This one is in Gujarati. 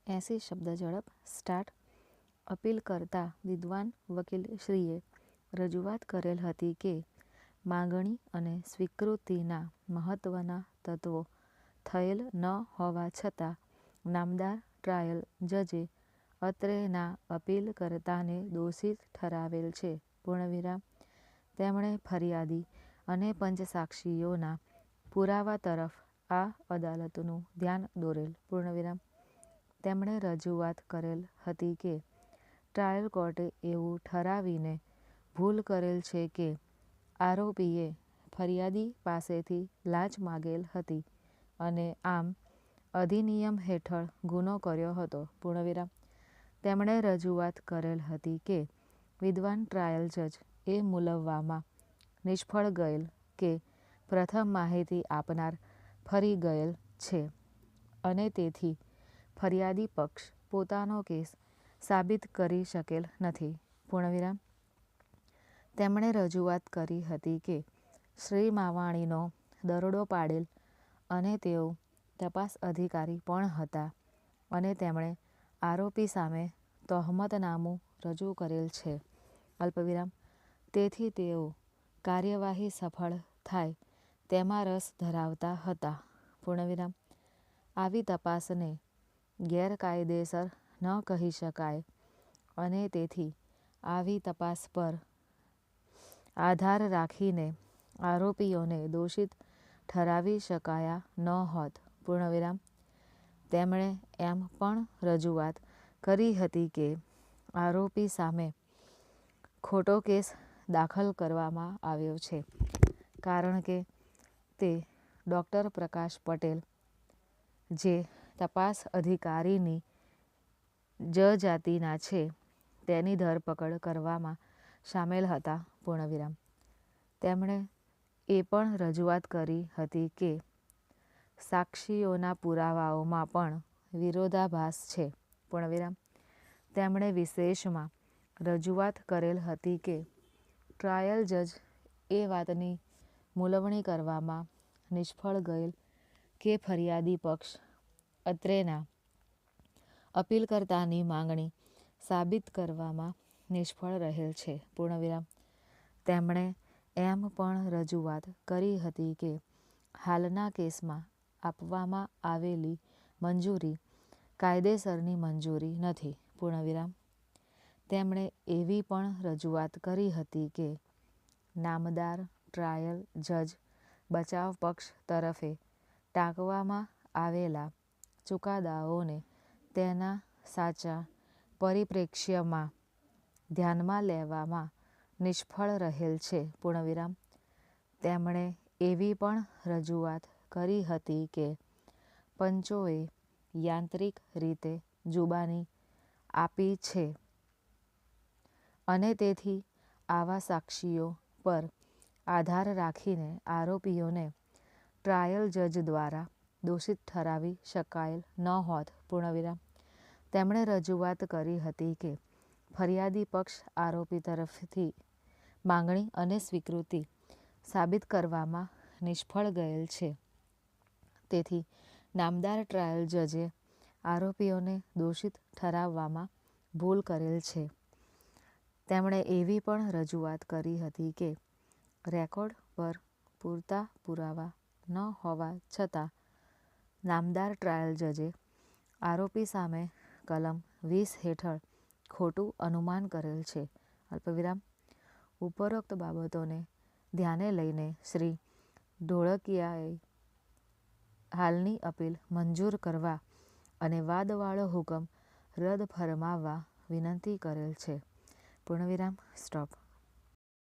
80 શબ્દ ઝડપ સ્ટાર્ટ. અપીલ કરતા વિદ્વાન વકીલશ્રીએ રજૂઆત કરેલ હતી કે માગણી અને સ્વીકૃતિના મહત્ત્વના તત્વો થયેલ ન હોવા છતાં નામદાર ટ્રાયલ જજે અત્રેના અપીલકર્તાને દોષિત ઠરાવેલ છે. પૂર્ણવિરામ. તેમણે ફરિયાદી અને પંચસાક્ષીઓના પુરાવા તરફ આ અદાલતનું ધ્યાન દોરેલ. પૂર્ણવિરામ. તેમણે રજૂઆત કરેલ હતી કે ટ્રાયલ કોર્ટે એવું ઠરાવીને ભૂલ કરેલ છે કે આરોપીએ ફરિયાદી પાસેથી લાંચ માગેલ હતી અને આમ અધિનિયમ હેઠળ ગુનો કર્યો હતો. પૂર્ણવિરામ. તેમણે રજૂઆત કરેલ હતી કે વિદ્વાન ટ્રાયલ જજ એ મૂલવવામાં નિષ્ફળ ગયેલ કે પ્રથમ માહિતી આપનાર ફરી ગયેલ છે અને તેથી ફરિયાદી પક્ષ પોતાનો કેસ સાબિત કરી શકેલ નથી. પૂર્ણવિરામ. તેમણે રજૂઆત કરી હતી કે શ્રી માવાણીનો દરોડો પાડેલ અને તેઓ તપાસ અધિકારી પણ હતા અને તેમણે આરોપી સામે તહોમતનામું રજૂ કરેલ છે. અલ્પવિરામ. તેથી તેઓ કાર્યવાહી સફળ થાય તેમાં રસ ધરાવતા હતા. પૂર્ણવિરામ. આવી તપાસને ગેરકાયદેસર ન કહી શકાય અને તેથી આવી તપાસ પર આધાર રાખીને આરોપીઓને દોષિત ઠરાવી શકાયા ન હોત. પૂર્ણવિરામ. તેમણે એમ પણ રજૂઆત કરી હતી કે આરોપી સામે ખોટો કેસ દાખલ કરવામાં આવ્યો છે કારણ કે તે ડૉક્ટર પ્રકાશ પટેલ જે તપાસ અધિકારીની જ જાતિના છે તેની ધરપકડ કરવામાં સામેલ હતા. પૂર્ણવિરામ. તેમણે એ પણ રજૂઆત કરી હતી કે સાક્ષીઓના પુરાવાઓમાં પણ વિરોધાભાસ છે. પૂર્ણવિરામ. તેમણે વિશેષમાં રજૂઆત કરેલ હતી કે ટ્રાયલ જજ એ વાતની મૂલવણી કરવામાં નિષ્ફળ ગયેલ કે ફરિયાદી પક્ષ અત્રેના અપીલકર્તાની માંગણી સાબિત કરવામાં નિષ્ફળ રહેલ છે. પૂર્ણવિરામ. તેમણે એમ પણ રજૂઆત કરી હતી કે હાલના કેસમાં આપવામાં આવેલી મંજૂરી કાયદેસરની મંજૂરી નથી. પૂર્ણવિરામ. તેમણે એવી પણ રજૂઆત કરી હતી કે નામદાર ટ્રાયલ જજ બચાવ પક્ષ તરફે ટાંકવામાં આવેલા ચુકાદાઓને તેના સાચા પરિપ્રેક્ષ્યમાં ધ્યાનમાં લેવામાં નિષ્ફળ રહેલ છે. પૂર્ણવિરામ. તેમણે એવી પણ રજૂઆત કરી હતી કે પંચોએ યાંત્રિક રીતે જુબાની આપી છે અને તેથી આવા સાક્ષીઓ પર આધાર રાખીને આરોપીઓને ટ્રાયલ જજ દ્વારા દોષિત ઠરાવી શકાયેલ ન હોત. પૂર્ણવિરામ. તેમણે રજૂઆત કરી હતી કે ફરિયાદી પક્ષ આરોપી તરફથી માંગણી અને સ્વીકૃતિ સાબિત કરવામાં નિષ્ફળ ગયેલ છે તેથી નામદાર ટ્રાયલ જજે આરોપીઓને દોષિત ઠરાવવામાં ભૂલ કરેલ છે. તેમણે એવી પણ રજૂઆત કરી હતી કે રેકોર્ડ પર પૂરતા પુરાવા ન હોવા છતાં નામદાર ટ્રાયલ જજે આરોપી સામે કલમ 20 હેઠળ ખોટું અનુમાન કરેલ છે. અલ્પવિરામ. ઉપરોક્ત બાબતોને ધ્યાને લઈને શ્રી ઢોળકિયાએ હાલની અપીલ મંજૂર કરવા અને વાદવાળો હુકમ રદ ફરમાવવા વિનંતી કરેલ છે. પૂર્ણવિરામ. સ્ટોપ.